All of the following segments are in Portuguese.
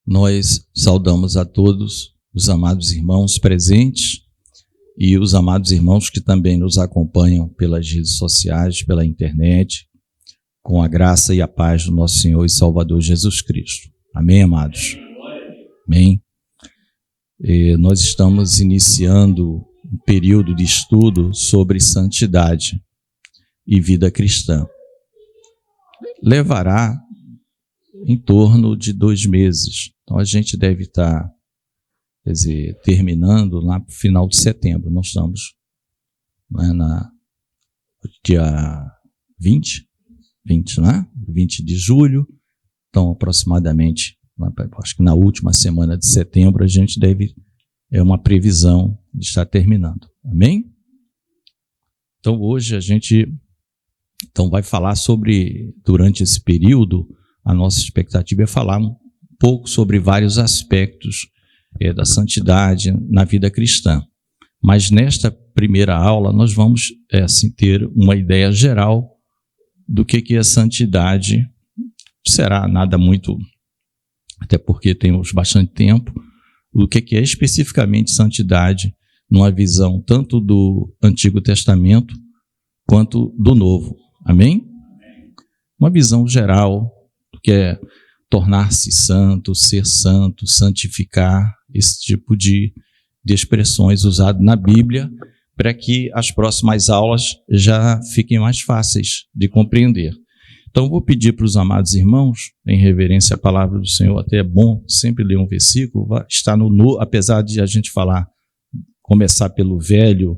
Nós saudamos a todos os amados irmãos presentes e os amados irmãos que também nos acompanham pelas redes sociais, pela internet, com a graça e a paz do nosso Senhor e Salvador Jesus Cristo. Amém, amados? Amém. Nós estamos iniciando um período de estudo sobre santidade e vida cristã. Levará em torno de 2 meses. Então a gente deve estar, terminando lá para o final de setembro. Nós estamos na dia 20, né? 20 de julho. Então, aproximadamente, acho que na última semana de setembro, a gente deve, uma previsão de estar terminando. Amém? Então, hoje a gente vai falar sobre, durante esse período, a nossa expectativa é falar um pouco sobre vários aspectos da santidade na vida cristã. Mas nesta primeira aula nós vamos ter uma ideia geral do que é santidade. Será nada muito, até porque temos bastante tempo, do que é especificamente santidade numa visão tanto do Antigo Testamento quanto do Novo. Amém? Uma visão geral do que é tornar-se santo, ser santo, santificar, esse tipo de expressões usadas na Bíblia, para que as próximas aulas já fiquem mais fáceis de compreender. Então, vou pedir para os amados irmãos, em reverência à palavra do Senhor, até é bom sempre ler um versículo, está apesar de a gente começar pelo velho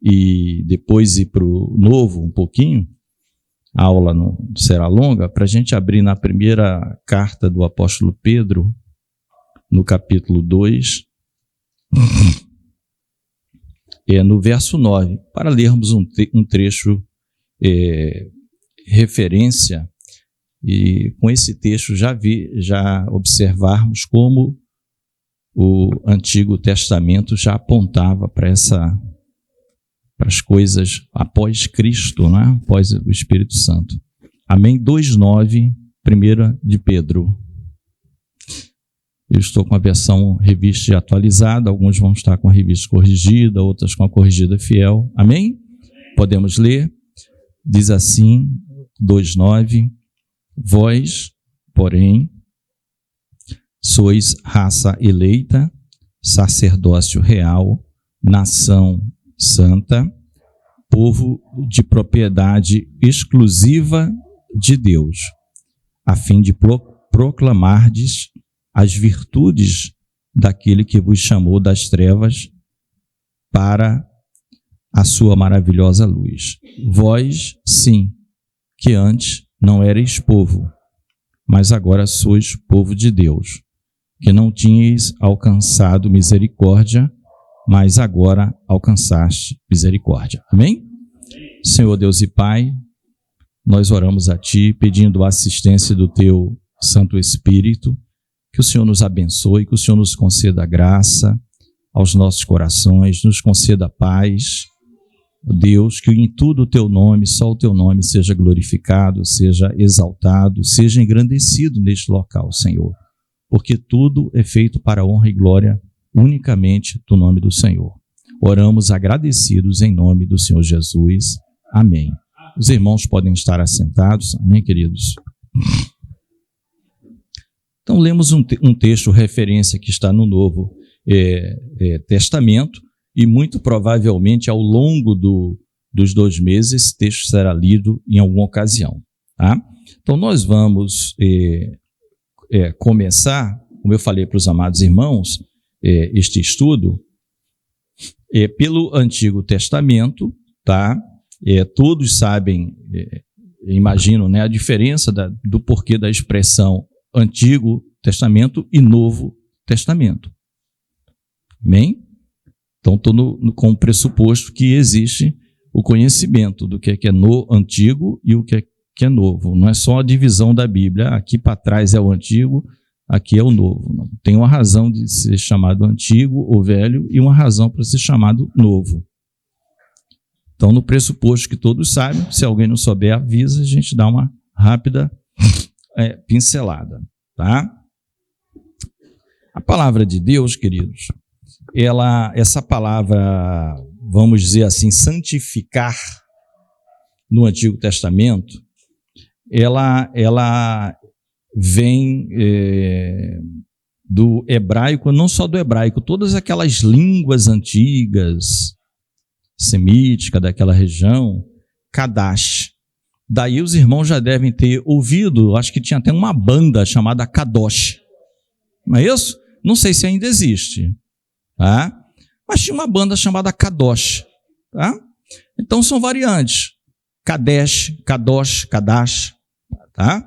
e depois ir para o novo um pouquinho, a aula não será longa, para a gente abrir na primeira carta do apóstolo Pedro, no capítulo 2, no verso 9, para lermos um trecho referência, e com esse texto já observarmos como o Antigo Testamento já apontava para as coisas após Cristo, né? Após o Espírito Santo. Amém? 2:9, 1 de Pedro. Eu estou com a versão revista e atualizada, alguns vão estar com a revista corrigida, outras com a corrigida fiel. Amém? Podemos ler. Diz assim, 2:9, vós, porém, sois raça eleita, sacerdócio real, nação santa, povo de propriedade exclusiva de Deus, a fim de proclamardes as virtudes daquele que vos chamou das trevas para a sua maravilhosa luz. Vós, sim, que antes não erais povo, mas agora sois povo de Deus, que não tinhais alcançado misericórdia, mas agora alcançaste misericórdia. Amém? Senhor Deus e Pai, nós oramos a Ti, pedindo a assistência do Teu Santo Espírito, que o Senhor nos abençoe, que o Senhor nos conceda graça aos nossos corações, nos conceda paz. Deus, que em tudo o Teu nome, só o Teu nome seja glorificado, seja exaltado, seja engrandecido neste local, Senhor, porque tudo é feito para a honra e glória unicamente do nome do Senhor. Oramos agradecidos em nome do Senhor Jesus. Amém. Os irmãos podem estar assentados. Amém, queridos? Então, lemos um texto referência que está no Novo Testamento e muito provavelmente ao longo dos 2 meses esse texto será lido em alguma ocasião. Tá? Então, nós vamos começar, como eu falei para os amados irmãos, este estudo pelo Antigo Testamento, tá? Todos sabem, imagino, né, a diferença do porquê da expressão Antigo Testamento e Novo Testamento. Amém? Então, estou com o pressuposto que existe o conhecimento do que é no Antigo e o que é novo. Não é só a divisão da Bíblia, aqui para trás é o Antigo, aqui é o Novo. Não. Tem uma razão de ser chamado Antigo ou Velho e uma razão para ser chamado Novo. Então, no pressuposto que todos sabem, se alguém não souber, avisa, a gente dá uma rápida pincelada, tá? A palavra de Deus, queridos, essa palavra, vamos dizer assim, santificar, no Antigo Testamento, ela vem do hebraico, não só do hebraico, todas aquelas línguas antigas, semíticas daquela região, Kadash. Daí os irmãos já devem ter ouvido, acho que tinha até uma banda chamada Kadosh. Não é isso? Não sei se ainda existe, tá? Mas tinha uma banda chamada Kadosh, tá? Então são variantes. Kadesh, Kadosh, Kadash, tá?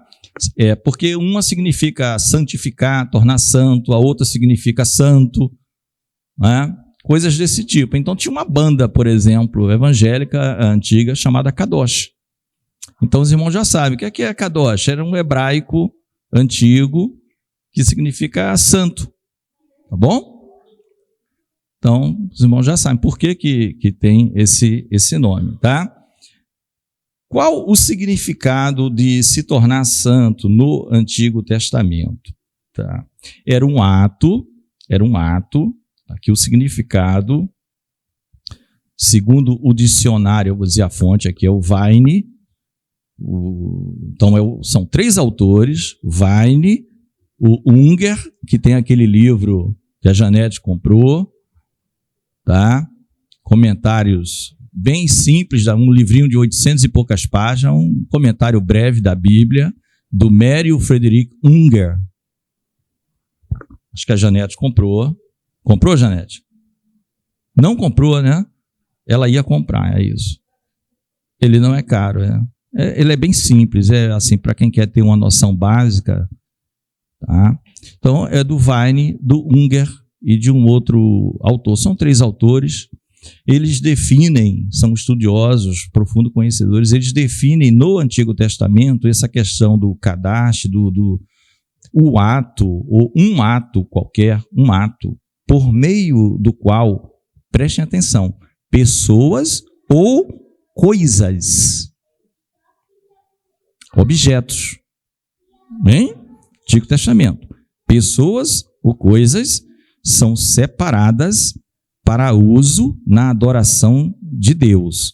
Porque uma significa santificar, tornar santo, a outra significa santo, né? Coisas desse tipo. Então tinha uma banda, por exemplo, evangélica antiga chamada Kadosh. Então os irmãos já sabem o que é Kadosh. Era um hebraico antigo que significa santo, tá bom? Então os irmãos já sabem por que tem esse nome, tá? Qual o significado de se tornar santo no Antigo Testamento? Tá? Era um ato, aqui o significado, segundo o dicionário, eu vou dizer a fonte aqui, é o Vine, então são 3 autores, Vine, o Unger, que tem aquele livro que a Janete comprou, tá? Comentários bem simples, um livrinho de 800 e poucas páginas, um comentário breve da Bíblia, do Mério Frederic Unger. Acho que a Janete comprou. Comprou, Janete? Não comprou, né? Ela ia comprar, é isso. Ele não é caro, ele é bem simples, assim, para quem quer ter uma noção básica, tá? Então, é do Vine, do Unger e de um outro autor. São 3 autores. Eles definem, são estudiosos, profundos conhecedores, eles definem no Antigo Testamento essa questão do Kadash, o ato, ou um ato qualquer, um ato, por meio do qual, prestem atenção, pessoas ou coisas, objetos, bem? Antigo Testamento, pessoas ou coisas são separadas para uso na adoração de Deus.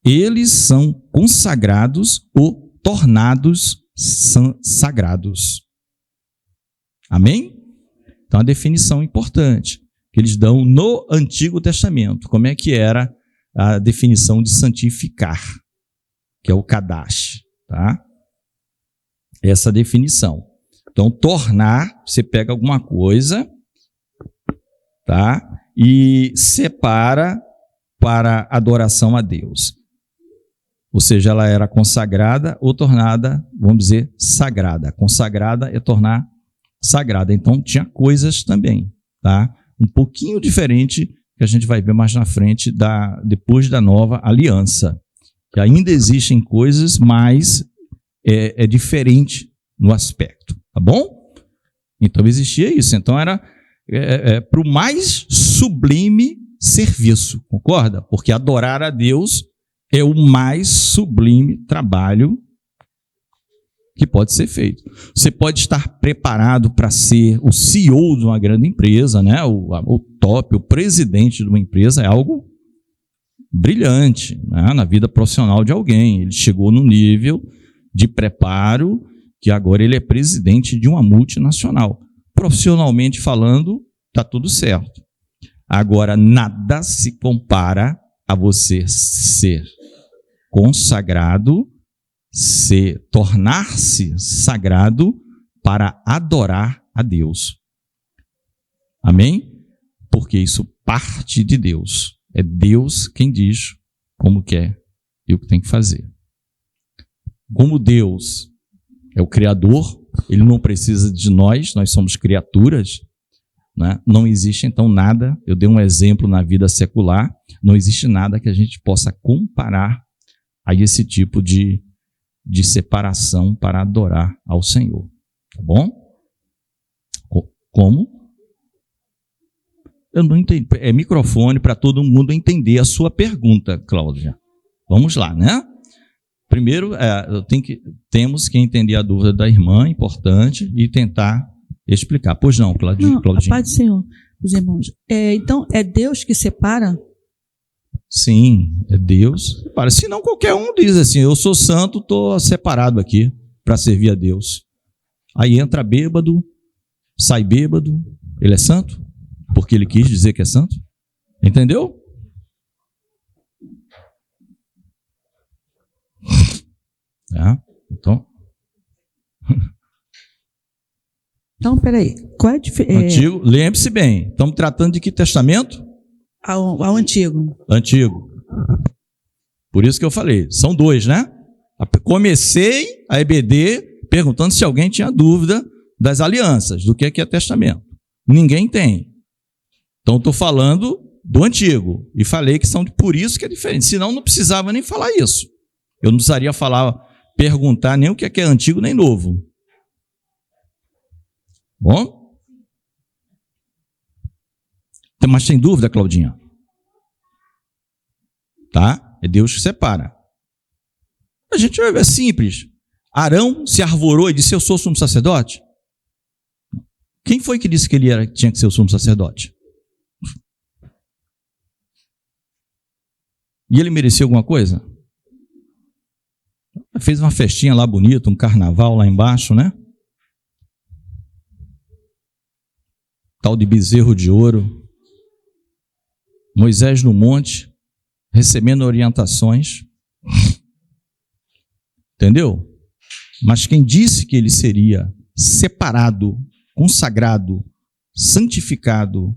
Eles são consagrados ou tornados sagrados. Amém? Então, a definição importante que eles dão no Antigo Testamento. Como é que era a definição de santificar, que é o Kadash, tá? Essa definição. Então, tornar, você pega alguma coisa, tá? E separa para adoração a Deus. Ou seja, ela era consagrada ou tornada, vamos dizer, sagrada. Consagrada é tornar sagrada. Então, tinha coisas também, tá? Um pouquinho diferente, que a gente vai ver mais na frente, depois da nova aliança. Que ainda existem coisas, mas é diferente no aspecto, tá bom? Então, existia isso. Então, era para o mais sublime serviço, concorda? Porque adorar a Deus é o mais sublime trabalho que pode ser feito. Você pode estar preparado para ser o CEO de uma grande empresa, né? o top, o presidente de uma empresa, é algo brilhante, né? Na vida profissional de alguém. Ele chegou no nível de preparo que agora ele é presidente de uma multinacional. Profissionalmente falando, está tudo certo. Agora, nada se compara a você ser consagrado, tornar-se sagrado para adorar a Deus. Amém? Porque isso parte de Deus. É Deus quem diz como quer e o que tem que fazer. Como Deus é o Criador, Ele não precisa de nós somos criaturas, né? Não existe então nada, eu dei um exemplo na vida secular, não existe nada que a gente possa comparar a esse tipo de separação para adorar ao Senhor. Tá bom? Como? Eu não entendi. É microfone para todo mundo entender a sua pergunta, Cláudia. Vamos lá, né? Primeiro, temos que entender a dúvida da irmã, importante, e tentar explicar. Pois não, Claudinha? Não, a paz do Senhor, os irmãos. Então, é Deus que separa? Sim, é Deus. Se não, qualquer um diz assim, eu sou santo, estou separado aqui para servir a Deus. Aí entra bêbado, sai bêbado, ele é santo? Porque ele quis dizer que é santo? Entendeu? Então... Então, peraí. Qual é a diferença? Antigo, lembre-se bem, estamos tratando de que testamento? Ao Antigo. Antigo. Por isso que eu falei, são dois, né? Comecei a EBD perguntando se alguém tinha dúvida das alianças, do que é testamento. Ninguém tem. Então, estou falando do Antigo. E falei que são, por isso que é diferente. Senão, não precisava nem falar isso. Eu não precisaria perguntar nem o que é Antigo nem Novo. Bom? Mas tem dúvida, Claudinha? Tá? É Deus que separa. A gente vai ver, é simples. Arão se arvorou e disse, eu sou sumo sacerdote? Quem foi que disse que ele tinha que ser o sumo sacerdote? E ele merecia alguma coisa? Fez uma festinha lá bonita, um carnaval lá embaixo, né? Tal de bezerro de ouro. Moisés no monte, recebendo orientações. Entendeu? Mas quem disse que ele seria separado, consagrado, santificado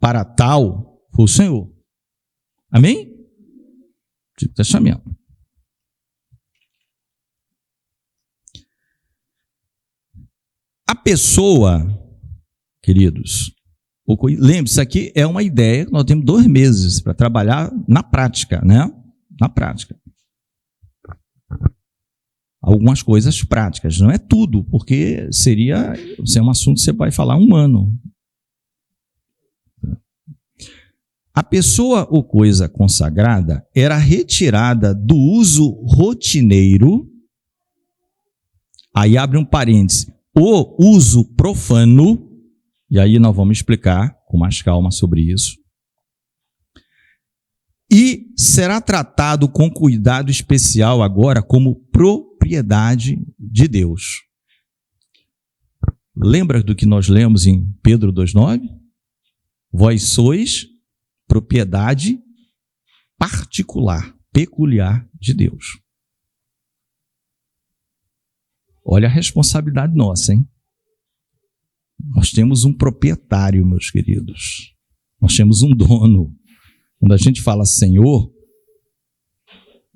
para tal, foi o Senhor. Amém? Antigo Testamento. A pessoa, queridos, lembre-se, isso aqui é uma ideia, nós temos 2 meses para trabalhar na prática, né? Na prática. Algumas coisas práticas, não é tudo, porque seria um assunto que você vai falar 1 ano. A pessoa ou coisa consagrada era retirada do uso rotineiro, aí abre um parêntese, o uso profano, e aí nós vamos explicar com mais calma sobre isso, e será tratado com cuidado especial agora como propriedade de Deus. Lembra do que nós lemos em Pedro 2,9? Vós sois propriedade particular, peculiar de Deus. Olha a responsabilidade nossa, hein? Nós temos um proprietário, meus queridos. Nós temos um dono. Quando a gente fala Senhor,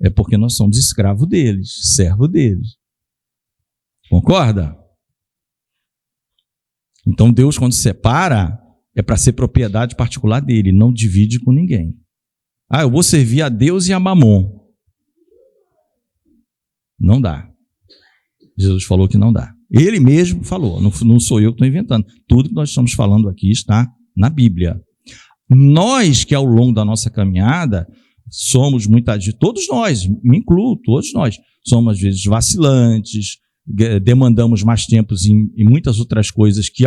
é porque nós somos escravo deles, servo deles. Concorda? Então Deus, quando separa, é para ser propriedade particular dele, não divide com ninguém. Eu vou servir a Deus e a Mamon. Não dá. Jesus falou que não dá. Ele mesmo falou, não sou eu que estou inventando. Tudo que nós estamos falando aqui está na Bíblia. Nós que ao longo da nossa caminhada, somos muitas vezes, todos nós, me incluo, todos nós, somos às vezes vacilantes, demandamos mais tempos em muitas outras coisas que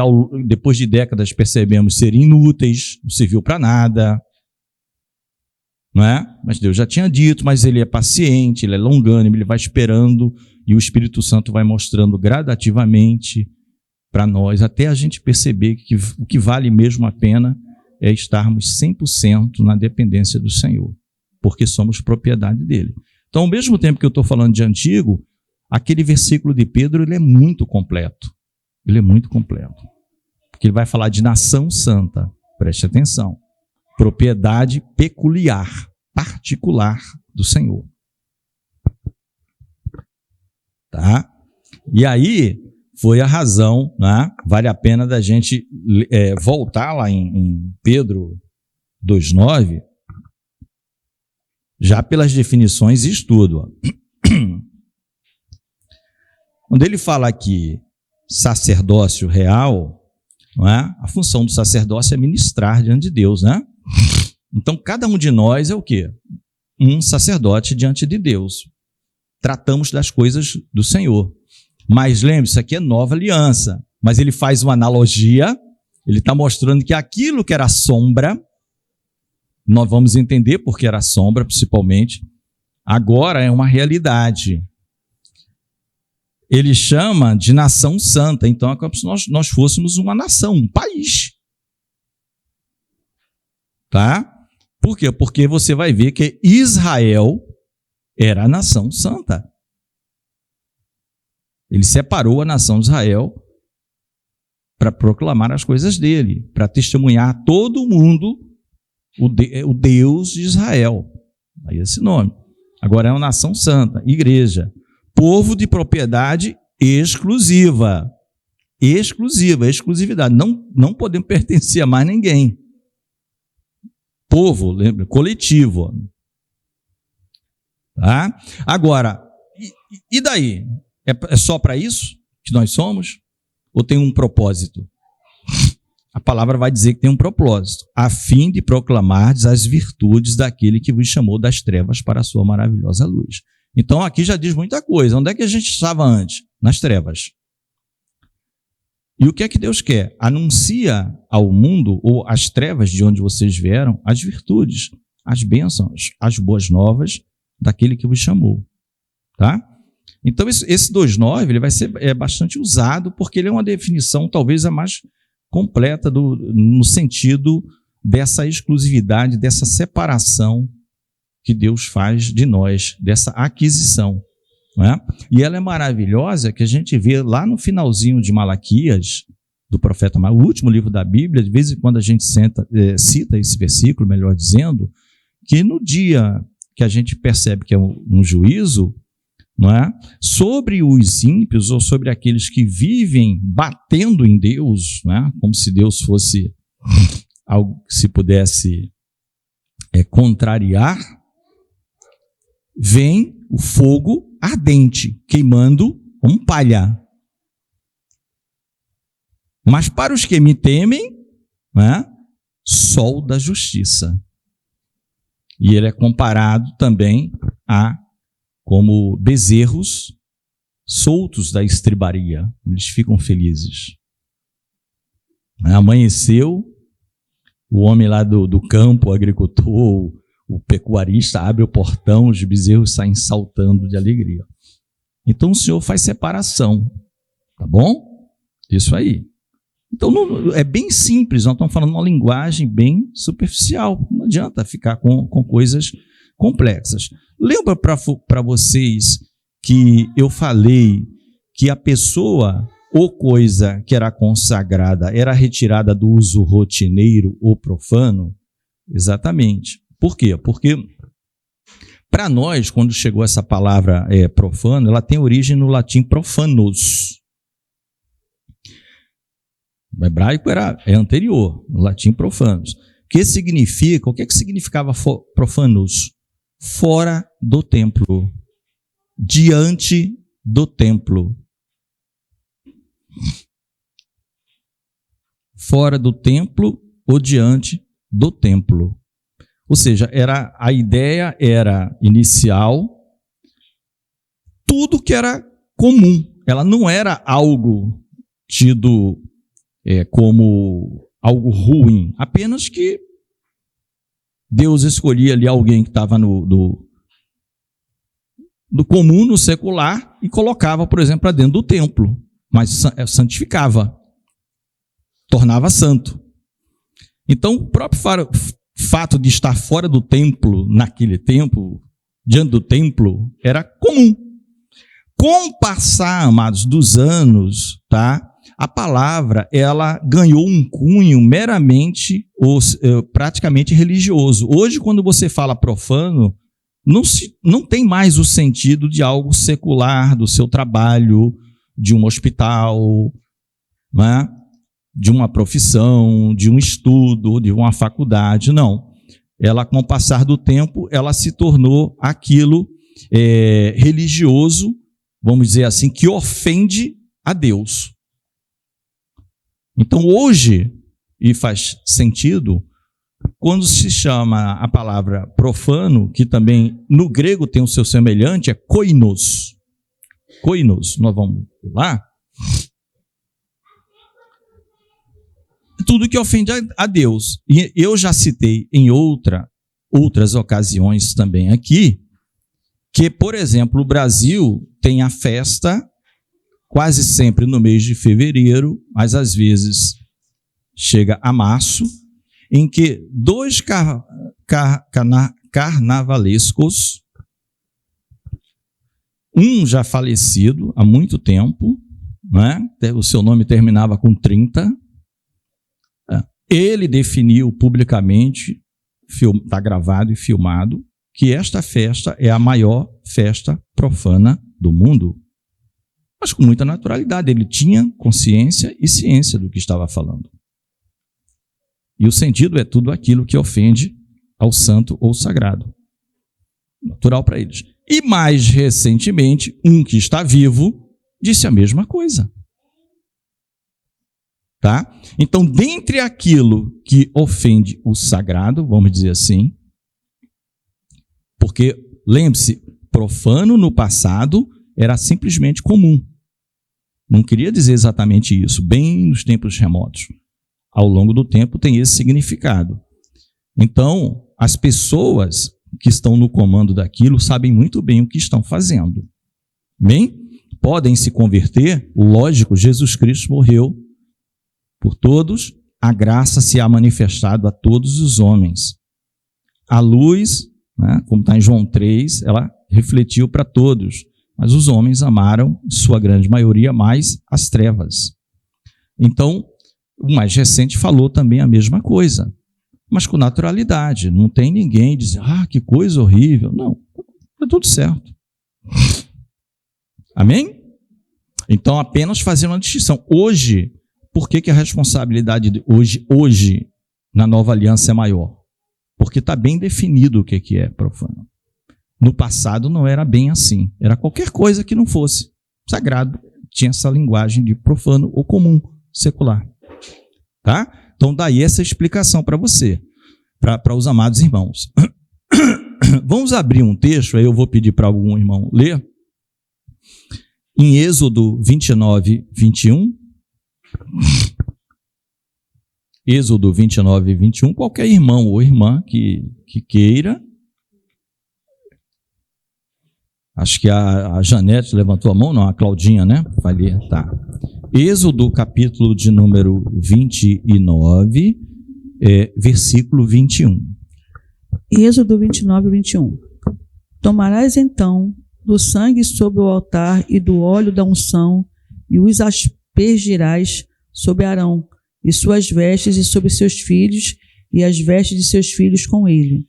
depois de décadas percebemos ser inúteis, não serviu para nada, não é? Mas Deus já tinha dito, mas ele é paciente, ele é longânimo, ele vai esperando e o Espírito Santo vai mostrando gradativamente para nós, até a gente perceber que o que vale mesmo a pena é estarmos 100% na dependência do Senhor, porque somos propriedade dele. Então, ao mesmo tempo que eu estou falando de antigo, aquele versículo de Pedro, ele é muito completo. Ele é muito completo. Porque ele vai falar de nação santa. Preste atenção. Propriedade peculiar, particular do Senhor. Tá? E aí, foi a razão, né? Vale a pena da gente voltar lá em Pedro 2,9, já pelas definições e estudo. Ó. Quando ele fala aqui sacerdócio real, não é? A função do sacerdócio é ministrar diante de Deus, né? Então, cada um de nós é o quê? Um sacerdote diante de Deus. Tratamos das coisas do Senhor. Mas lembre-se, isso aqui é nova aliança. mas ele faz uma analogia, ele está mostrando que aquilo que era sombra, nós vamos entender porque era sombra, principalmente, agora é uma realidade. Ele chama de nação santa, então é como se nós fôssemos uma nação, um país. Tá? Por quê? Porque você vai ver que Israel era a nação santa. Ele separou a nação de Israel para proclamar as coisas dele, para testemunhar a todo mundo o Deus de Israel. Aí esse nome. Agora é uma nação santa, igreja. Povo de propriedade exclusiva. Exclusividade. Não podemos pertencer a mais ninguém. Povo, lembra? Coletivo. Tá? Agora, e daí? É só para isso que nós somos? Ou tem um propósito? A palavra vai dizer que tem um propósito, a fim de proclamar as virtudes daquele que vos chamou das trevas para a sua maravilhosa luz. Então aqui já diz muita coisa. Onde é que a gente estava antes? Nas trevas. E o que é que Deus quer? Anuncia ao mundo, ou às trevas de onde vocês vieram, as virtudes, as bênçãos, as boas novas daquele que vos chamou. Tá? Então esse 2,9 ele vai ser bastante usado, porque ele é uma definição talvez a mais completa no sentido dessa exclusividade, dessa separação que Deus faz de nós, dessa aquisição. Não é? E ela é maravilhosa, que a gente vê lá no finalzinho de Malaquias, do profeta, o último livro da Bíblia, de vez em quando a gente cita esse versículo, melhor dizendo, que no dia que a gente percebe que é um juízo, não é? Sobre os ímpios ou sobre aqueles que vivem batendo em Deus, não é? Como se Deus fosse algo que se pudesse contrariar, vem o fogo ardente, queimando como palha. Mas para os que me temem, não é? Sol da justiça. E ele é comparado também como bezerros soltos da estribaria. Eles ficam felizes. Amanheceu, o homem lá do campo, o agricultor, o pecuarista, abre o portão, os bezerros saem saltando de alegria. Então o Senhor faz separação. Tá bom? Isso aí. Então é bem simples, nós estamos falando uma linguagem bem superficial. Não adianta ficar com coisas complexas. Lembra para vocês que eu falei que a pessoa ou coisa que era consagrada era retirada do uso rotineiro ou profano? Exatamente. Por quê? Porque para nós, quando chegou essa palavra profano, ela tem origem no latim profanos. O hebraico é anterior, no latim profanos. Que significa, o que significava profanos? Fora do templo, diante do templo. Fora do templo ou diante do templo. Ou seja, a ideia era inicial, tudo que era comum. Ela não era algo tido como algo ruim, apenas que Deus escolhia ali alguém que estava no comum, no secular, e colocava, por exemplo, para dentro do templo, mas santificava, tornava santo. Então, o próprio fato de estar fora do templo, naquele tempo, diante do templo, era comum. Com o passar, amados, dos anos, tá? A palavra, ela ganhou um cunho meramente ou praticamente religioso. Hoje, quando você fala profano, não tem mais o sentido de algo secular, do seu trabalho, de um hospital, né? De uma profissão, de um estudo, de uma faculdade. Não. Ela, com o passar do tempo, ela se tornou aquilo religioso, vamos dizer assim, que ofende a Deus. Então, hoje, e faz sentido, quando se chama a palavra profano, que também no grego tem o seu semelhante, é koinos. Koinos, nós vamos lá. tudo que ofende a Deus. E eu já citei em outras ocasiões também aqui, que, por exemplo, o Brasil tem a festa quase sempre no mês de fevereiro, mas às vezes chega a março, em que dois carnavalescos, um já falecido há muito tempo, né? O seu nome terminava com 30, ele definiu publicamente, está gravado e filmado, que esta festa é a maior festa profana do mundo. Mas com muita naturalidade, ele tinha consciência e ciência do que estava falando. E o sentido é tudo aquilo que ofende ao santo ou sagrado. Natural para eles. E mais recentemente, um que está vivo disse a mesma coisa. Tá? Então, dentre aquilo que ofende o sagrado, vamos dizer assim, porque, lembre-se, profano no passado era simplesmente comum. Não queria dizer exatamente isso, bem nos tempos remotos. Ao longo do tempo tem esse significado. Então, as pessoas que estão no comando daquilo sabem muito bem o que estão fazendo. Bem? Podem se converter, lógico, Jesus Cristo morreu por todos, a graça se há manifestado a todos os homens. A luz, né, como está em João 3, ela refletiu para todos, mas os homens amaram, em sua grande maioria, mais as trevas. Então, o mais recente falou também a mesma coisa, mas com naturalidade. Não tem ninguém dizendo, que coisa horrível. Não, é tudo certo. Amém? Então, apenas fazer uma distinção. Hoje, por que a responsabilidade de hoje, na nova aliança é maior? Porque está bem definido o que é profano. No passado não era bem assim. Era qualquer coisa que não fosse sagrado. Tinha essa linguagem de profano ou comum, secular. Tá? Então, daí essa explicação para você, para os amados irmãos. Vamos abrir um texto, aí eu vou pedir para algum irmão ler. Em Êxodo 29, 21. Êxodo 29, 21. Qualquer irmão ou irmã que queira. Acho que a Janete levantou a mão, não, a Claudinha, né? Vai ler, tá. Êxodo, capítulo de número 29, versículo 21. Êxodo 29, 21. Tomarás então do sangue sobre o altar e do óleo da unção e os aspergirás sobre Arão e suas vestes e sobre seus filhos e as vestes de seus filhos com ele,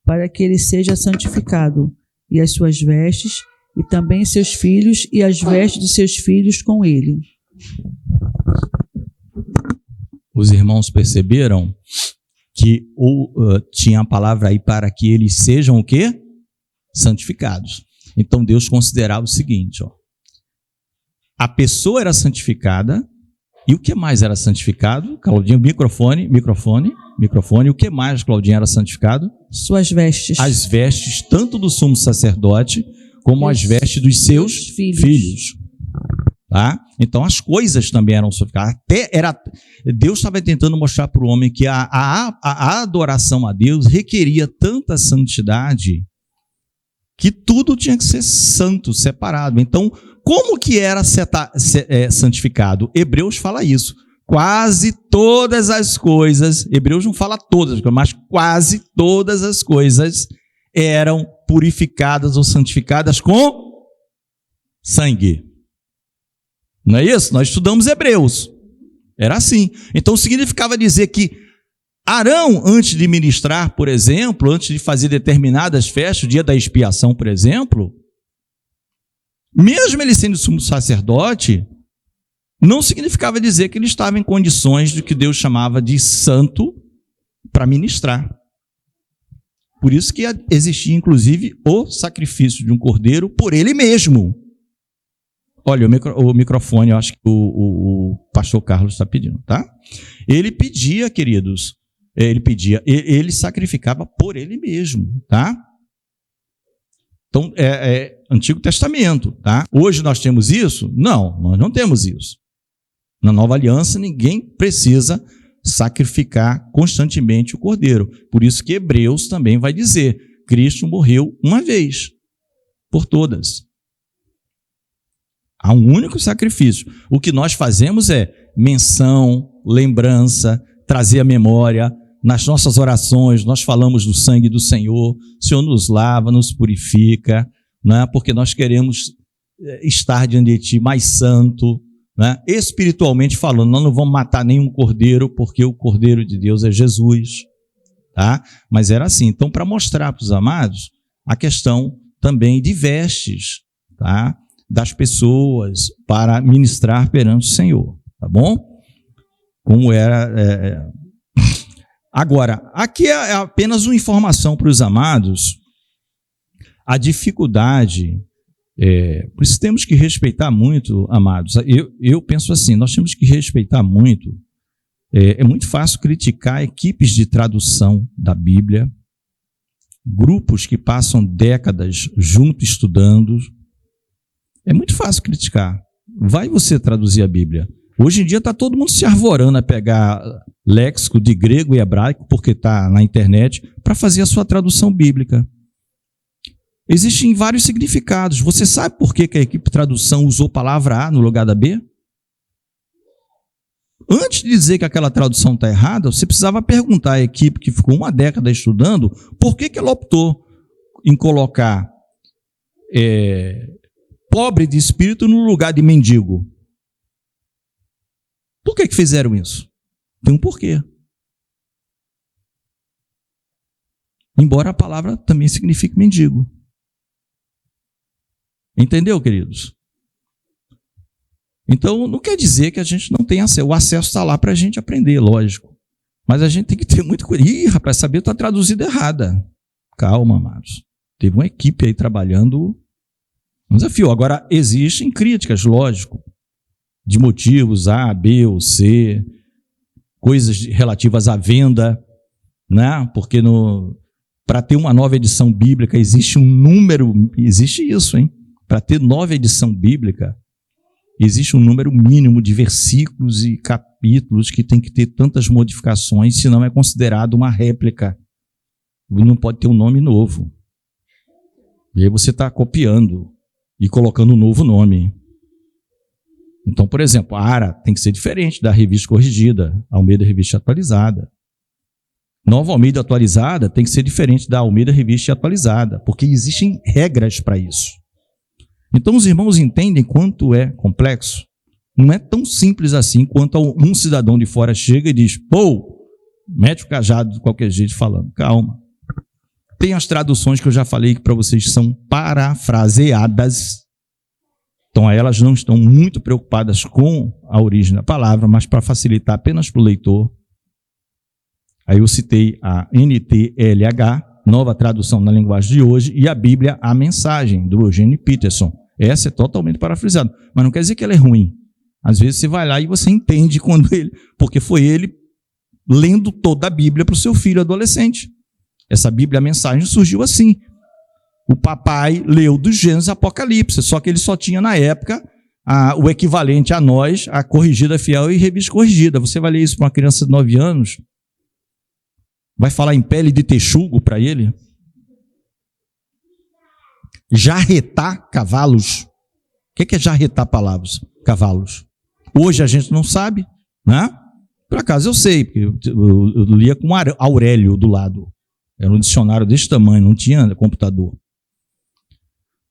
para que ele seja santificado, e as suas vestes, e também seus filhos e as vestes de seus filhos com ele. Os irmãos perceberam que tinha a palavra aí para que eles sejam o quê? Santificados. Então Deus considerava o seguinte, a pessoa era santificada, e o que mais era santificado? Claudinho, microfone. O que mais, Claudinho, era santificado? Suas vestes. As vestes, tanto do sumo sacerdote, como as vestes dos seus filhos. Tá? Então, as coisas também eram santificadas. Deus estava tentando mostrar para o homem que a adoração a Deus requeria tanta santidade que tudo tinha que ser santo, separado. Então, como que era santificado? Hebreus fala isso. Quase todas as coisas, Hebreus não fala todas, mas quase todas as coisas eram purificadas ou santificadas com sangue. Não é isso? Nós estudamos Hebreus. Era assim. Então significava dizer que Arão, antes de ministrar, por exemplo, antes de fazer determinadas festas, o dia da expiação, por exemplo, mesmo ele sendo sumo sacerdote, não significava dizer que ele estava em condições do que Deus chamava de santo para ministrar. Por isso que existia, inclusive, o sacrifício de um cordeiro por ele mesmo. Olha, o microfone, eu acho que o pastor Carlos está pedindo, tá? Ele pedia, queridos, ele sacrificava por ele mesmo, tá? Então, Antigo Testamento, tá? Hoje nós temos isso? Não, nós não temos isso. Na Nova Aliança, ninguém precisa sacrificar constantemente o cordeiro. Por isso que Hebreus também vai dizer, Cristo morreu uma vez, por todas. Há um único sacrifício. O que nós fazemos é menção, lembrança, trazer a memória. Nas nossas orações, nós falamos do sangue do Senhor. O Senhor nos lava, nos purifica, né? Porque nós queremos estar diante de Ti mais santo, né? Espiritualmente falando, nós não vamos matar nenhum cordeiro, porque o cordeiro de Deus é Jesus. Tá? Mas era assim. Então, para mostrar para os amados a questão também de vestes, tá? Das pessoas para ministrar perante o Senhor, tá bom? Como era. Agora, aqui é apenas uma informação para os amados, a dificuldade, por isso temos que respeitar muito, amados. Eu penso assim, nós temos que respeitar muito. É muito fácil criticar equipes de tradução da Bíblia, grupos que passam décadas juntos estudando. É muito fácil criticar. Vai você traduzir a Bíblia. Hoje em dia está todo mundo se arvorando a pegar léxico de grego e hebraico, porque está na internet, para fazer a sua tradução bíblica. Existem vários significados. Você sabe por que a equipe de tradução usou a palavra A no lugar da B? Antes de dizer que aquela tradução está errada, você precisava perguntar à equipe que ficou uma década estudando por que ela optou em colocar pobre de espírito no lugar de mendigo. Por que fizeram isso? Tem um porquê. Embora a palavra também signifique mendigo. Entendeu, queridos? Então, não quer dizer que a gente não tem acesso. O acesso está lá para a gente aprender, lógico. Mas a gente tem que ter muito cuidado. Ih, rapaz, sabia que está traduzido errada. Calma, amados. Teve uma equipe aí trabalhando um desafio. Agora, existem críticas, lógico, de motivos A, B ou C, coisas relativas à venda, né? Porque para ter uma nova edição bíblica existe um número, existe isso, hein? Para ter nova edição bíblica, existe um número mínimo de versículos e capítulos que tem que ter tantas modificações, senão é considerado uma réplica. Não pode ter um nome novo. E aí você está copiando e colocando um novo nome. Então, por exemplo, a ARA tem que ser diferente da Revista Corrigida, a Almeida Revista Atualizada. Nova Almeida Atualizada tem que ser diferente da Almeida Revista Atualizada, porque existem regras para isso. Então, os irmãos entendem quanto é complexo? Não é tão simples assim quanto um cidadão de fora chega e diz, pô, mete o cajado de qualquer jeito falando. Calma. Tem as traduções que eu já falei que para vocês são parafraseadas. Então, elas não estão muito preocupadas com a origem da palavra, mas para facilitar apenas para o leitor. Aí eu citei a NTLH, nova tradução na linguagem de hoje, e a Bíblia, a Mensagem, do Eugene Peterson. Essa é totalmente parafraseada, mas não quer dizer que ela é ruim. Às vezes você vai lá e você entende quando ele, porque foi ele lendo toda a Bíblia para o seu filho adolescente. Essa Bíblia, a Mensagem, surgiu assim. O papai leu do Gênesis Apocalipse, só que ele só tinha na época o equivalente a nós, a Corrigida Fiel e Revista Corrigida. Você vai ler isso para uma criança de 9 anos? Vai falar em pele de texugo para ele? Jarretar cavalos? O que é jarretar cavalos? Hoje a gente não sabe, né? Por acaso eu sei, porque eu lia com Aurélio do lado. Era um dicionário desse tamanho, não tinha computador.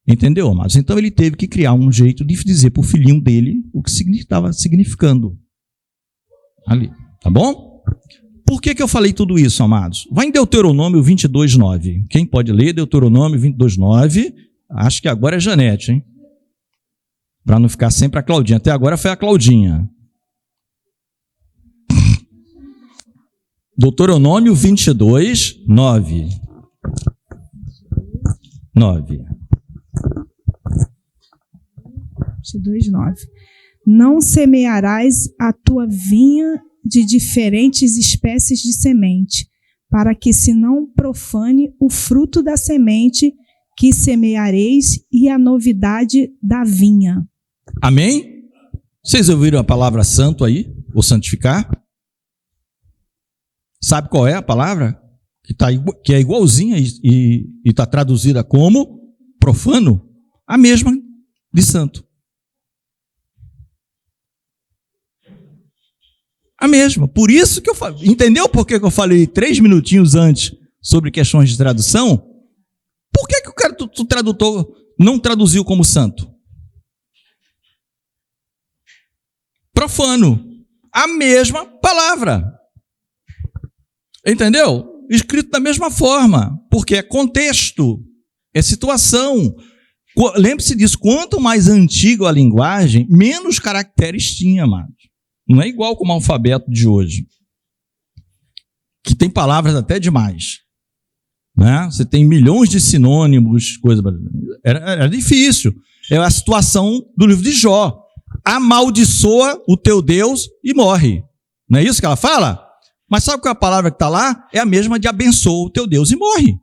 Entendeu, amados? Então ele teve que criar um jeito de dizer para o filhinho dele o que estava significando. Ali, tá bom? Por que eu falei tudo isso, amados? Vai em Deuteronômio 22:9. Quem pode ler Deuteronômio 22:9? Acho que agora é Janete, hein? Para não ficar sempre a Claudinha. Até agora foi a Claudinha. Deuteronômio 22:9. 22:9. Não semearás a tua vinha de diferentes espécies de semente, para que se não profane o fruto da semente que semeareis e a novidade da vinha. Amém? Vocês ouviram a palavra santo aí? Ou santificar? Sabe qual é a palavra? Que é igualzinha e está traduzida como profano? A mesma de santo. A mesma. Por isso que eu falei. Entendeu por que eu falei 3 minutinhos antes sobre questões de tradução? Por que o cara, o tradutor, não traduziu como santo? Profano. A mesma palavra. Entendeu? Escrito da mesma forma. Porque é contexto, é situação. Lembre-se disso. Quanto mais antiga a linguagem, menos caracteres tinha, amados. Não é igual como o alfabeto de hoje, que tem palavras até demais. Né? Você tem milhões de sinônimos, coisa. Era difícil. É a situação do livro de Jó. Amaldiçoa o teu Deus e morre. Não é isso que ela fala? Mas sabe qual é a palavra que está lá? É a mesma de abençoa o teu Deus e morre.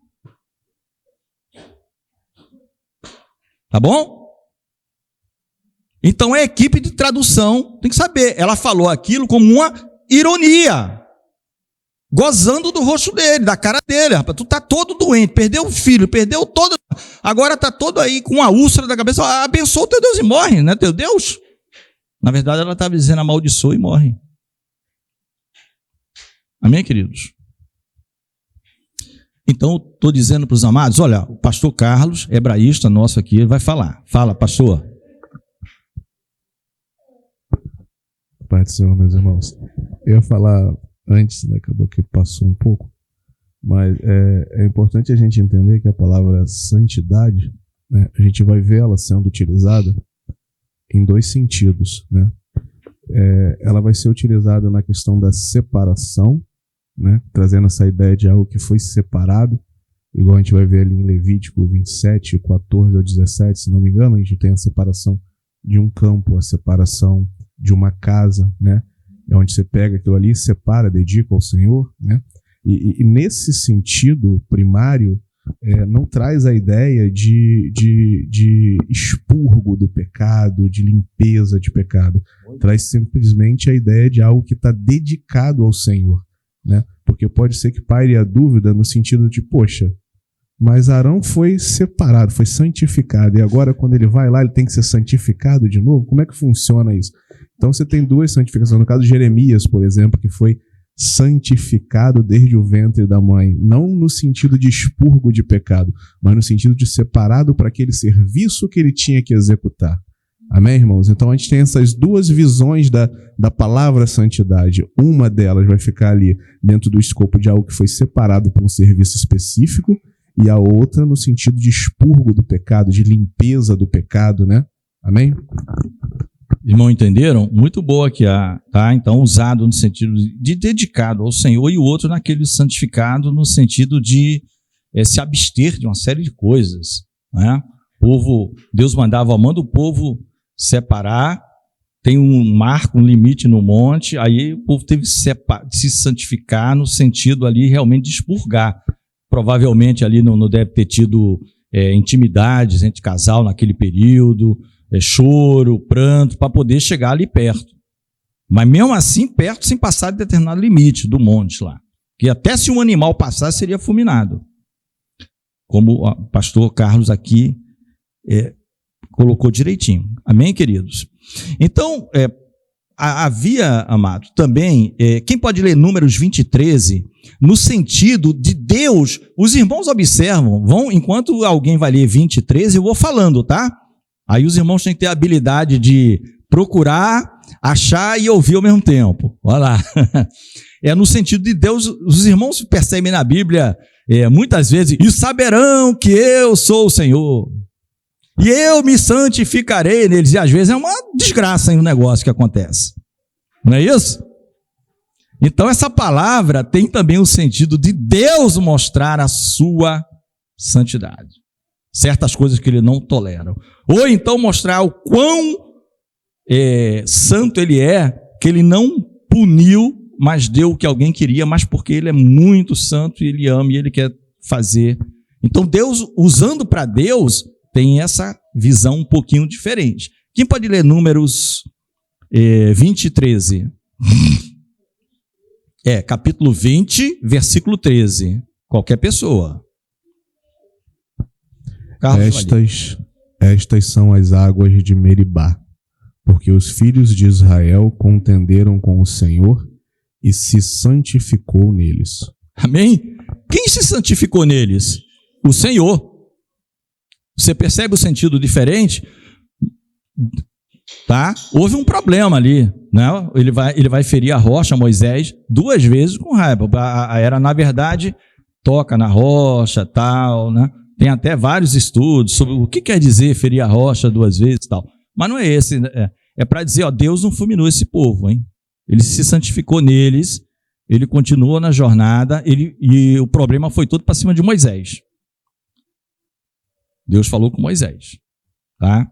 Tá bom? Então, a equipe de tradução tem que saber. Ela falou aquilo como uma ironia, gozando do rosto dele, da cara dele. Rapaz, tu tá todo doente, perdeu o filho, perdeu todo. Agora tá todo aí com uma úlcera da cabeça. Abençoa o teu Deus e morre, né? Teu Deus. Na verdade, ela estava dizendo amaldiçoa e morre. Amém, queridos? Então, estou dizendo para os amados, olha, o pastor Carlos, hebraísta nosso aqui, ele vai falar. Fala, pastor. Pai do Senhor, meus irmãos. Eu ia falar antes, né, acabou que passou um pouco, mas é importante a gente entender que a palavra santidade, né, a gente vai ver ela sendo utilizada em 2 sentidos. Né? Ela vai ser utilizada na questão da separação, né, trazendo essa ideia de algo que foi separado, igual a gente vai ver ali em Levítico 27, 14 ao 17, se não me engano, a gente tem a separação de um campo, a separação de uma casa, né? É onde você pega aquilo ali, separa, dedica ao Senhor, né? E nesse sentido primário, não traz a ideia de expurgo do pecado, de limpeza de pecado. Traz simplesmente a ideia de algo que está dedicado ao Senhor, né? Porque pode ser que paire a dúvida no sentido de, poxa, mas Arão foi separado, foi santificado, e agora quando ele vai lá, ele tem que ser santificado de novo? Como é que funciona isso? Então você tem 2 santificações. No caso de Jeremias, por exemplo, que foi santificado desde o ventre da mãe, não no sentido de expurgo de pecado, mas no sentido de separado para aquele serviço que ele tinha que executar. Amém, irmãos? Então a gente tem essas 2 visões da palavra santidade. Uma delas vai ficar ali dentro do escopo de algo que foi separado para um serviço específico, e a outra no sentido de expurgo do pecado, de limpeza do pecado, né? Amém? Irmão, entenderam? Muito boa aqui, tá? Então, usado no sentido de dedicado ao Senhor, e o outro naquele santificado no sentido de se abster de uma série de coisas, né? Deus manda o povo separar, tem um marco, um limite no monte, aí o povo teve que se santificar no sentido ali realmente de expurgar. Provavelmente ali não deve ter tido intimidades entre casal naquele período, choro, pranto, para poder chegar ali perto. Mas mesmo assim, perto, sem passar de determinado limite do monte lá. Que até se um animal passasse, seria fulminado. Como o pastor Carlos aqui colocou direitinho. Amém, queridos? Então, havia, amado, também, quem pode ler Números 20, 13, no sentido de Deus, os irmãos observam, enquanto alguém vai ler 20, 13, eu vou falando, tá? Aí os irmãos têm que ter a habilidade de procurar, achar e ouvir ao mesmo tempo. Olha lá. É no sentido de Deus, os irmãos percebem na Bíblia, muitas vezes, e saberão que eu sou o Senhor, e eu me santificarei neles. E às vezes é uma desgraça aí no negócio que acontece. Não é isso? Então essa palavra tem também o sentido de Deus mostrar a sua santidade. Certas coisas que ele não tolera. Ou então mostrar o quão santo ele é, que ele não puniu, mas deu o que alguém queria, mas porque ele é muito santo e ele ama e ele quer fazer. Então Deus, usando para Deus, tem essa visão um pouquinho diferente. Quem pode ler Números 20, 13? Capítulo 20, versículo 13. Qualquer pessoa. Estas são as águas de Meribá, porque os filhos de Israel contenderam com o Senhor e se santificou neles. Amém? Quem se santificou neles? O Senhor. Você percebe o sentido diferente? Tá? Houve um problema ali, né? Ele vai ferir a rocha, Moisés, 2 vezes com raiva. Era, na verdade, toca na rocha, tal, né? Tem até vários estudos sobre o que quer dizer ferir a rocha 2 vezes, tal. Mas não é esse, é para dizer, ó, Deus não fulminou esse povo, hein? Ele se santificou neles, ele continuou na jornada, e o problema foi todo para cima de Moisés. Deus falou com Moisés, tá?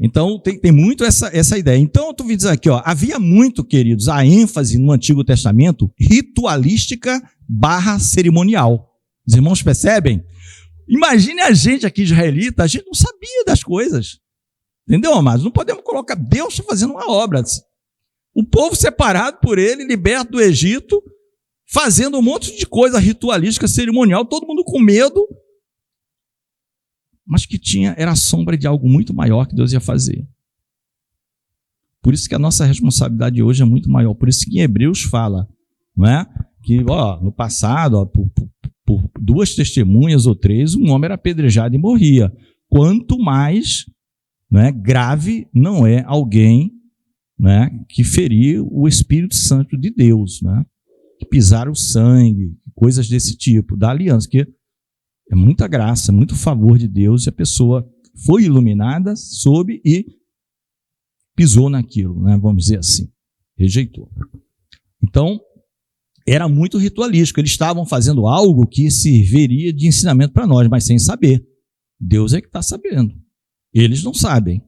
Então, tem muito essa ideia. Então, tu me diz aqui, ó, havia muito, queridos, a ênfase no Antigo Testamento ritualística / cerimonial. Os irmãos percebem? Imagine a gente aqui, israelita, a gente não sabia das coisas. Entendeu, amados? Não podemos colocar Deus fazendo uma obra. O povo separado por ele, liberto do Egito, fazendo um monte de coisa ritualística, cerimonial, todo mundo com medo, mas que era a sombra de algo muito maior que Deus ia fazer. Por isso que a nossa responsabilidade hoje é muito maior. Por isso que em Hebreus fala, não é? Que no passado, por 2 testemunhas ou 3, um homem era apedrejado e morria. Quanto mais, não é, grave não é alguém, né, que ferir o Espírito Santo de Deus, né, que pisar o sangue, coisas desse tipo, da aliança, que é muita graça, muito favor de Deus, e a pessoa foi iluminada, soube e pisou naquilo, né, vamos dizer assim, rejeitou. Então, era muito ritualístico, eles estavam fazendo algo que serviria de ensinamento para nós, mas sem saber. Deus é que está sabendo, eles não sabem.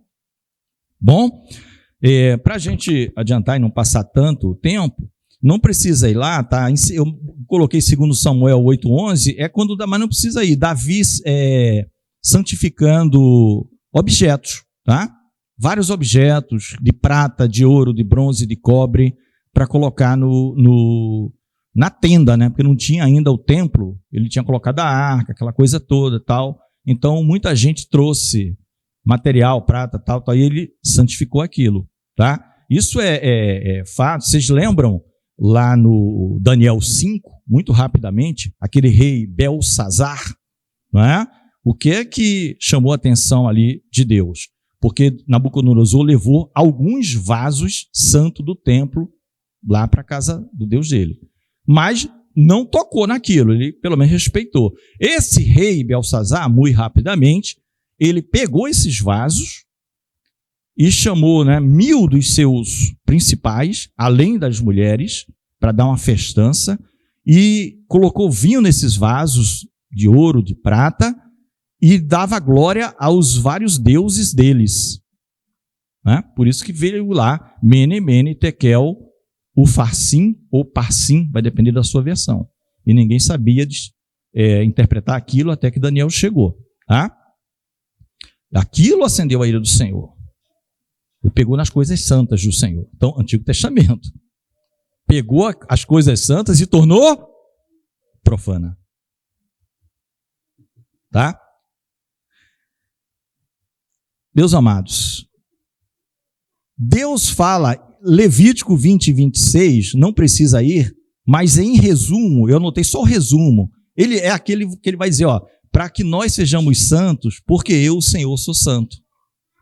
Bom, para a gente adiantar e não passar tanto tempo, não precisa ir lá, tá? Eu coloquei 2 Samuel 8:11, mas não precisa ir. Davi santificando objetos, tá? Vários objetos de prata, de ouro, de bronze, de cobre, para colocar na tenda, né? Porque não tinha ainda o templo, ele tinha colocado a arca, aquela coisa toda, tal. Então, muita gente trouxe material, prata, tal, e ele santificou aquilo, tá? Isso é fato. Vocês lembram lá no Daniel 5, muito rapidamente, aquele rei Belsazar, não é? O que é que chamou a atenção ali de Deus? Porque Nabucodonosor levou alguns vasos santos do templo lá para a casa do Deus dele. Mas não tocou naquilo, ele pelo menos respeitou. Esse rei Belsazar, muito rapidamente, ele pegou esses vasos e chamou, né, 1000 dos seus principais, além das mulheres, para dar uma festança, e colocou vinho nesses vasos de ouro, de prata, e dava glória aos vários deuses deles. Né? Por isso que veio lá Mene, Mene, Tekel, Ufarsim ou Parsim, vai depender da sua versão. E ninguém sabia interpretar aquilo até que Daniel chegou. Tá? Aquilo acendeu a ira do Senhor. Ele pegou nas coisas santas do Senhor. Então, Antigo Testamento. Pegou as coisas santas e tornou profana. Tá? Meus amados, Deus fala, Levítico 20 e 26, não precisa ir, mas em resumo, eu anotei só o resumo, ele é aquele que ele vai dizer, ó, para que nós sejamos santos, porque eu, o Senhor, sou santo.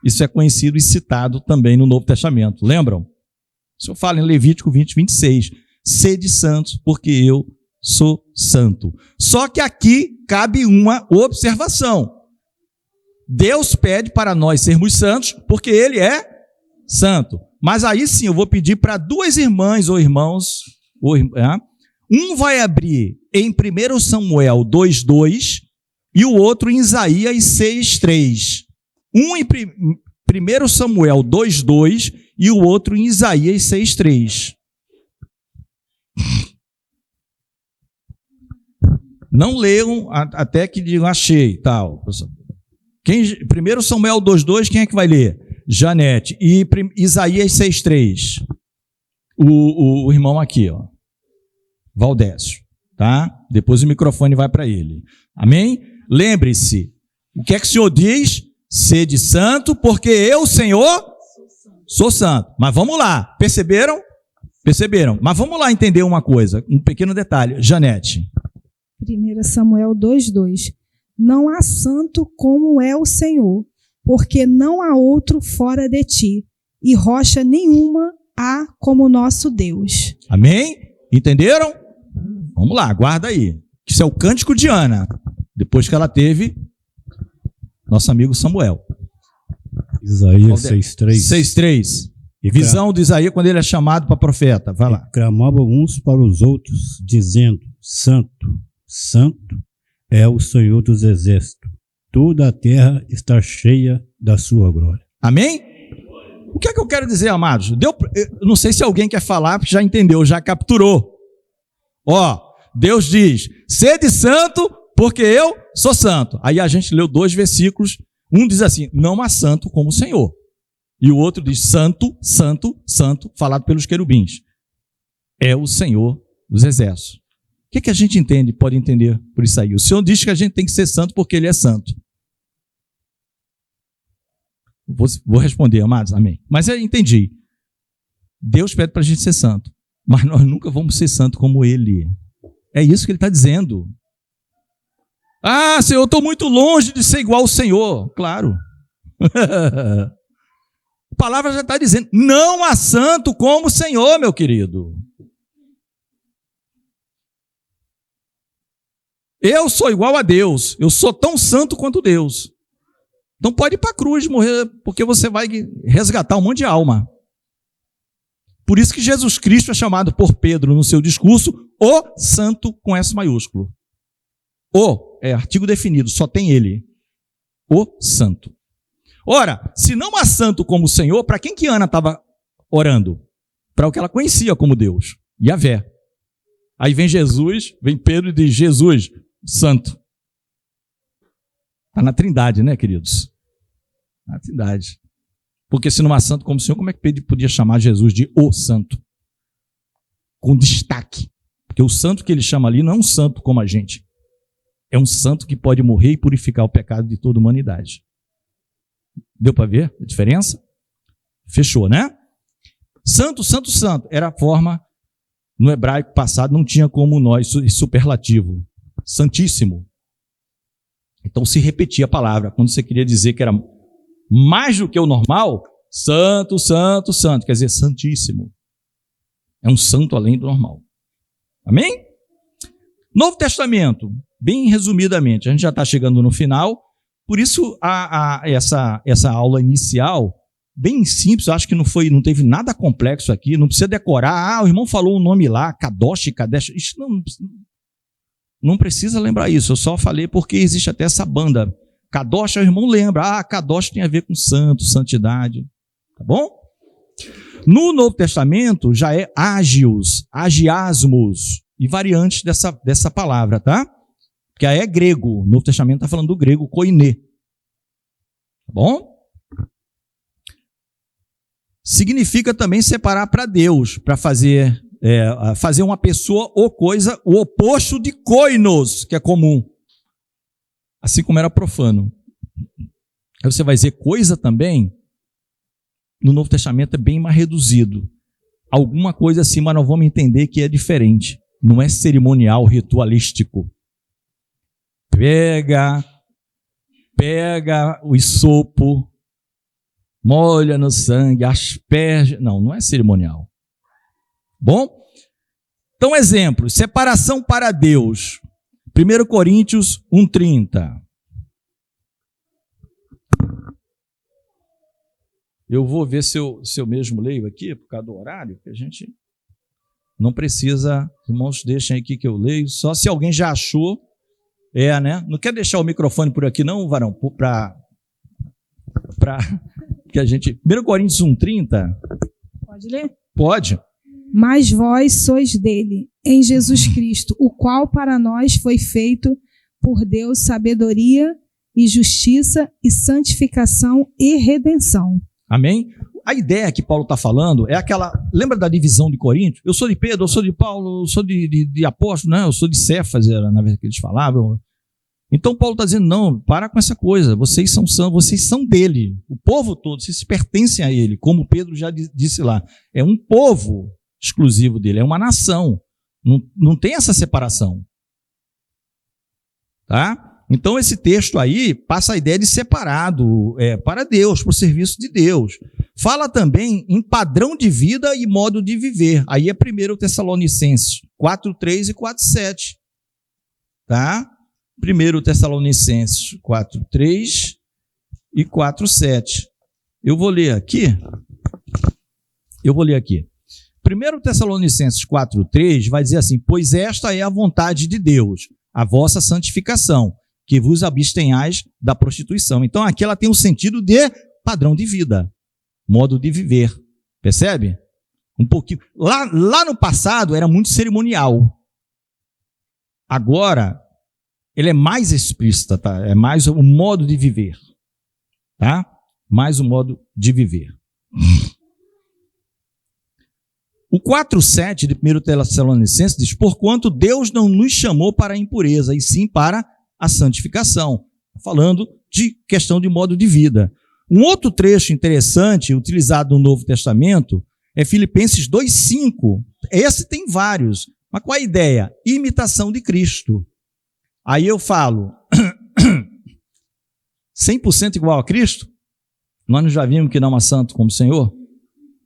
Isso é conhecido e citado também no Novo Testamento, lembram? O Senhor fala em Levítico 20 e 26, sede santos, porque eu sou santo. Só que aqui cabe uma observação. Deus pede para nós sermos santos, porque Ele é santo. Mas aí sim, eu vou pedir para 2 irmãs ou irmãos, um vai abrir em 1 Samuel 2:2 e o outro em Isaías 6:3. Um em 1 Samuel 2:2 e o outro em Isaías 6:3. Não leiam até que digam achei, tal. 1 Samuel 2:2, quem é que vai ler? Janete. E Isaías 6:3. o irmão aqui, ó, Valdécio, tá? Depois o microfone vai para ele. Amém? Lembre-se, o que é que o Senhor diz? Sede santo, porque eu, Senhor, sou santo. Mas vamos lá, perceberam? Perceberam? Mas vamos lá entender uma coisa, um pequeno detalhe. Janete. 1 Samuel 2:2. Não há santo como é o Senhor, porque não há outro fora de ti, e rocha nenhuma há como o nosso Deus. Amém? Entenderam? Vamos lá, guarda aí. Isso é o cântico de Ana, depois que ela teve nosso amigo Samuel. Isaías 6:3. 6:3. Visão de Isaías quando ele é chamado para profeta. Vai lá. E clamavam uns para os outros, dizendo: Santo, Santo é o Senhor dos exércitos. Toda a terra está cheia da sua glória. Amém? O que é que eu quero dizer, amados? Eu não sei se alguém quer falar, porque já entendeu, já capturou. Ó, Deus diz: sede santo, porque eu sou santo. Aí a gente leu 2 versículos. Um diz assim: não há santo como o Senhor. E o outro diz: santo, santo, santo, falado pelos querubins. É o Senhor dos exércitos. O que é que a gente entende, pode entender por isso aí? O Senhor diz que a gente tem que ser santo porque Ele é santo. Vou responder, amados, amém. Mas eu entendi. Deus pede para a gente ser santo, mas nós nunca vamos ser santo como Ele. É isso que Ele está dizendo. Ah, Senhor, eu estou muito longe de ser igual ao Senhor. Claro. A palavra já está dizendo: não há santo como o Senhor, meu querido. Eu sou igual a Deus, eu sou tão santo quanto Deus. Então pode ir para a cruz morrer, porque você vai resgatar um monte de alma. Por isso que Jesus Cristo é chamado por Pedro no seu discurso o santo com S maiúsculo. O é artigo definido, só tem ele. O santo. Ora, se não há santo como o Senhor, para quem que Ana estava orando? Para o que ela conhecia como Deus, Yahvé. Aí vem Jesus, vem Pedro e diz: Jesus, santo. Está na Trindade, né, queridos? Na Trindade. Porque se não há santo como o Senhor, como é que Pedro podia chamar Jesus de o santo? Com destaque. Porque o santo que ele chama ali não é um santo como a gente. É um santo que pode morrer e purificar o pecado de toda a humanidade. Deu para ver a diferença? Fechou, né? Santo, santo, santo. Era a forma, no hebraico passado, não tinha como nós, superlativo. Santíssimo. Então se repetia a palavra. Quando você queria dizer que era mais do que o normal, santo, santo, santo. Quer dizer, santíssimo. É um santo além do normal. Amém? Novo Testamento, bem resumidamente, a gente já está chegando no final. Por isso, essa aula inicial, bem simples, eu acho que não teve nada complexo aqui, não precisa decorar. O irmão falou o nome lá, Kadosh, Kadesh. Isso não precisa lembrar isso, eu só falei porque existe até essa banda. Kadosh, o irmão lembra. Kadosh tem a ver com santo, santidade. Tá bom? No Novo Testamento já é ágios, agiasmos e variantes dessa palavra, tá? Porque aí é grego. O Novo Testamento está falando do grego koiné. Tá bom? Significa também separar para Deus, para fazer uma pessoa ou coisa, o oposto de koinos, que é comum. Assim como era profano. Aí você vai dizer coisa também, no Novo Testamento é bem mais reduzido. Alguma coisa assim, mas nós vamos entender que é diferente. Não é cerimonial, ritualístico. Pega o isopo, molha no sangue, asperge. Não é cerimonial. Bom? Então, exemplo, separação para Deus. 1 Coríntios 1:30. Eu vou ver se eu mesmo leio aqui, por causa do horário, que a gente não precisa. Irmãos, deixem aqui que eu leio. Só se alguém já achou. Né? Não quer deixar o microfone por aqui não, varão? Para que a gente... 1 Coríntios 1:30. Pode ler? Pode. Mas vós sois dele, em Jesus Cristo, o qual para nós foi feito por Deus sabedoria e justiça e santificação e redenção. Amém? a ideia que Paulo está falando é aquela... Lembra da divisão de Corinto? Eu sou de Pedro, eu sou de Paulo, eu sou de apóstolo, não, eu sou de Cefas, era na verdade que eles falavam. Então Paulo está dizendo, não, para com essa coisa, vocês são dele, o povo todo, vocês pertencem a ele, como Pedro já disse lá, é um povo exclusivo dele, é uma nação, não tem essa separação. Tá? Então esse texto aí passa a ideia de separado para Deus, para o serviço de Deus. Fala também em padrão de vida e modo de viver. Aí é 1 Tessalonicenses 4:3 e 4:7. Tá? 1 Tessalonicenses 4:3 e 4:7. Eu vou ler aqui. 1 Tessalonicenses 4:3 vai dizer assim: pois esta é a vontade de Deus, a vossa santificação, que vos abstenhais da prostituição. Então aqui ela tem um sentido de padrão de vida, modo de viver. Percebe? Um pouquinho. Lá no passado era muito cerimonial. Agora ele é mais explícita, tá? É mais o modo de viver, tá? Mais o modo de viver. O 4:7 de 1 Tessalonicenses diz: porquanto Deus não nos chamou para a impureza, e sim para a santificação. Falando de questão de modo de vida. Um outro trecho interessante, utilizado no Novo Testamento, é Filipenses 2:5. Esse tem vários. Mas qual a ideia? Imitação de Cristo. Aí eu falo, 100% igual a Cristo? Nós já vimos que não há santo como o Senhor?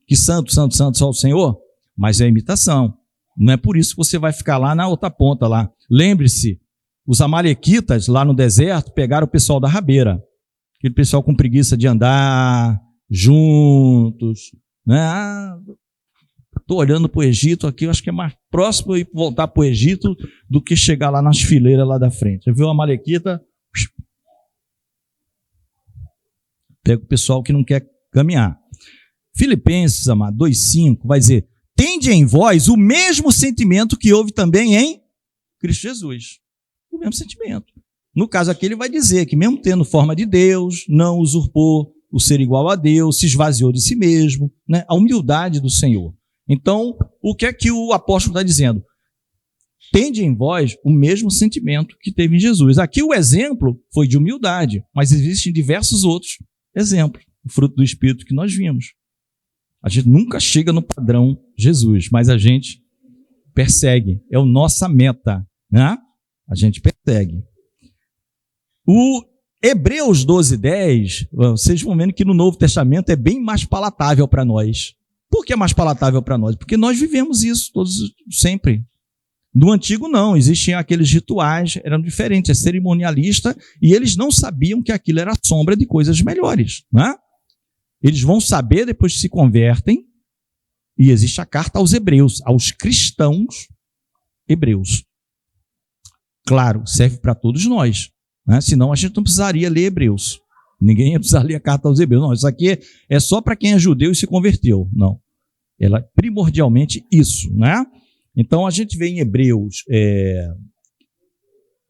Que santo só o Senhor? Mas é imitação. Não é por isso que você vai ficar lá na outra ponta lá. Lembre-se, os amalequitas lá no deserto pegaram o pessoal da rabeira. Aquele pessoal com preguiça de andar juntos, né? Estou olhando para o Egito aqui, eu acho que é mais próximo ir voltar para o Egito do que chegar lá nas fileiras lá da frente. Você viu a amalequita? Pega o pessoal que não quer caminhar. Filipenses, amado, 2:5, vai dizer: tende em vós o mesmo sentimento que houve também em Cristo Jesus. O mesmo sentimento. No caso aqui ele vai dizer que mesmo tendo forma de Deus, não usurpou o ser igual a Deus, se esvaziou de si mesmo, né? A humildade do Senhor. Então, o que é que o apóstolo está dizendo? Tende em vós o mesmo sentimento que teve em Jesus. Aqui o exemplo foi de humildade, mas existem diversos outros exemplos, o fruto do Espírito que nós vimos. A gente nunca chega no padrão Jesus, mas a gente persegue, é a nossa meta, né? A gente persegue. O Hebreus 12:10, vocês vão vendo que no Novo Testamento é bem mais palatável para nós. Por que é mais palatável para nós? Porque nós vivemos isso todos sempre. No Antigo não, existiam aqueles rituais, eram diferentes, é cerimonialista, e eles não sabiam que aquilo era sombra de coisas melhores, né? Eles vão saber depois que se convertem, e existe a carta aos hebreus, aos cristãos hebreus. Claro, serve para todos nós, né? Senão a gente não precisaria ler Hebreus. Ninguém ia precisar ler a carta aos hebreus. Não, isso aqui é só para quem é judeu e se converteu. Não. Ela é primordialmente isso, né? Então a gente vê em Hebreus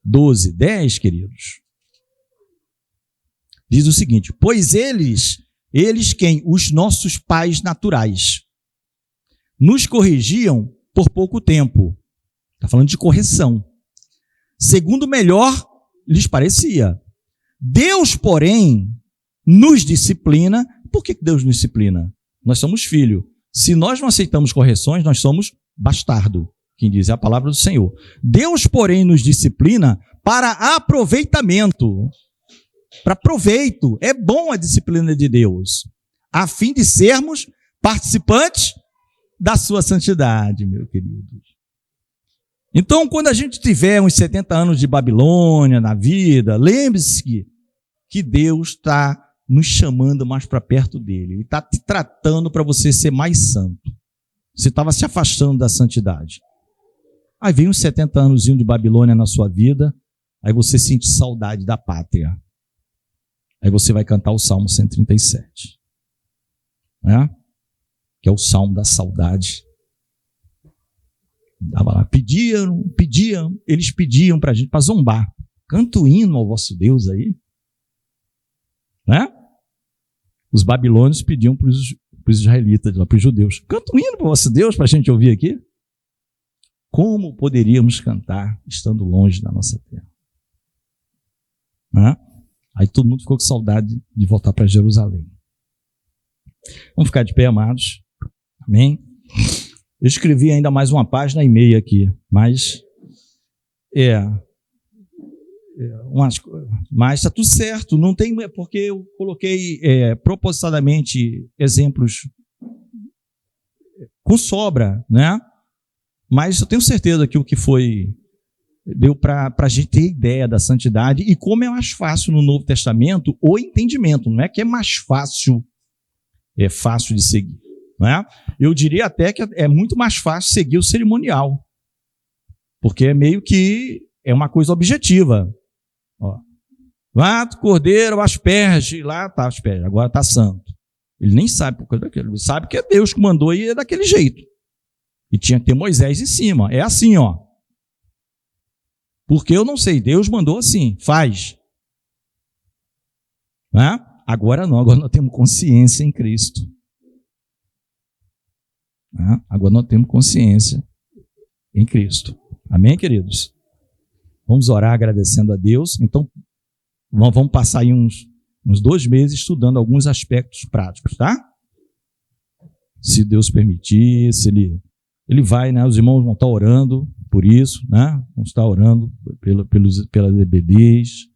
12:10, queridos, diz o seguinte: pois eles quem? Os nossos pais naturais, nos corrigiam por pouco tempo. Está falando de correção. Segundo melhor lhes parecia. Deus, porém, nos disciplina. Por que Deus nos disciplina? Nós somos filhos. Se nós não aceitamos correções, nós somos bastardo. Quem diz é a palavra do Senhor. Deus, porém, nos disciplina para aproveitamento. Para proveito. É bom a disciplina de Deus, a fim de sermos participantes da sua santidade, meu querido. Então, quando a gente tiver uns 70 anos de Babilônia na vida, lembre-se que Deus está nos chamando mais para perto dele. Ele está te tratando para você ser mais santo. Você estava se afastando da santidade. Aí vem uns 70 anos de Babilônia na sua vida, aí você sente saudade da pátria. Aí você vai cantar o Salmo 137, né? Que é o Salmo da saudade. Dava lá, eles pediam para a gente, para zombar. Canta o hino ao vosso Deus aí. Né? Os babilônios pediam para os para os israelitas, para os judeus. Canta um hino para o vosso Deus, para a gente ouvir aqui. Como poderíamos cantar estando longe da nossa terra? Aí todo mundo ficou com saudade de voltar para Jerusalém. Vamos ficar de pé, amados. Amém? Eu escrevi ainda mais uma página e meia aqui, mas mas está tudo certo. Não tem, porque eu coloquei propositadamente exemplos com sobra, né? Mas eu tenho certeza que o que foi deu para a gente ter ideia da santidade e como é mais fácil no Novo Testamento o entendimento. Não é que é mais fácil, é fácil de seguir, não é? Eu diria até que é muito mais fácil seguir o cerimonial, porque é meio que é uma coisa objetiva. Ó, mato, cordeiro, asperge, lá está asperge, agora está santo. Ele nem sabe por causa daquilo, ele sabe que é Deus que mandou e é daquele jeito. E tinha que ter Moisés em cima. É assim, ó. Porque eu não sei, Deus mandou assim, faz. Né? Agora não, agora nós temos consciência em Cristo. Né? Agora nós temos consciência em Cristo. Amém, queridos? Vamos orar agradecendo a Deus. Então, vamos passar aí uns 2 meses estudando alguns aspectos práticos, tá? Se Deus permitir, se Ele vai, né? Os irmãos vão estar orando por isso, né? Vão estar orando pelas EBDs,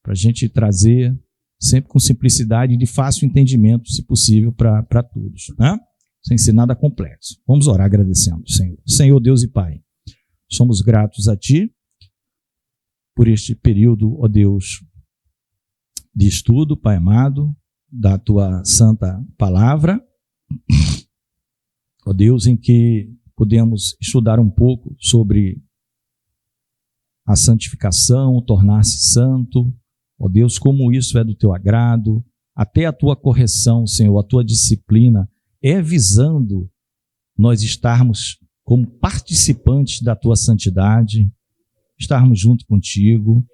para a gente trazer sempre com simplicidade e de fácil entendimento, se possível, para todos, né? Sem ser nada complexo. Vamos orar agradecendo, Senhor. Senhor Deus e Pai, somos gratos a Ti por este período, ó Deus, de estudo, Pai amado, da Tua santa palavra, ó Deus, em que podemos estudar um pouco sobre a santificação, tornar-se santo, ó Deus, como isso é do Teu agrado, até a Tua correção, Senhor, a Tua disciplina, é visando nós estarmos como participantes da Tua santidade, estarmos junto contigo.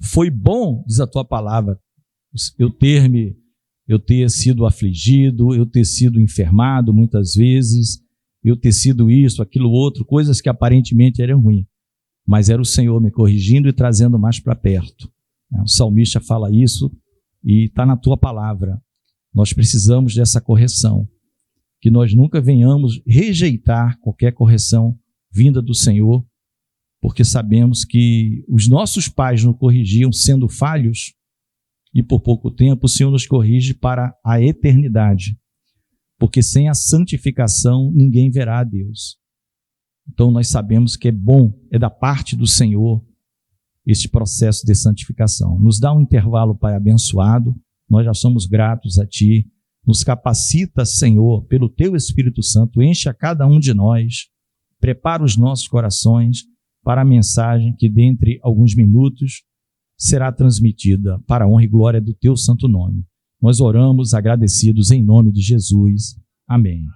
Foi bom, diz a Tua palavra, eu ter sido afligido, eu ter sido enfermado muitas vezes, eu ter sido isso, aquilo, outro, coisas que aparentemente eram ruins, mas era o Senhor me corrigindo e trazendo mais para perto. O salmista fala isso e está na Tua palavra. Nós precisamos dessa correção, que nós nunca venhamos rejeitar qualquer correção vinda do Senhor, porque sabemos que os nossos pais nos corrigiam sendo falhos, e por pouco tempo o Senhor nos corrige para a eternidade, porque sem a santificação ninguém verá a Deus. Então nós sabemos que é bom, é da parte do Senhor este processo de santificação. Nos dá um intervalo, Pai abençoado, nós já somos gratos a Ti, nos capacita, Senhor, pelo Teu Espírito Santo, enche a cada um de nós, prepara os nossos corações para a mensagem que dentre alguns minutos será transmitida para a honra e glória do Teu santo nome. Nós oramos agradecidos em nome de Jesus. Amém.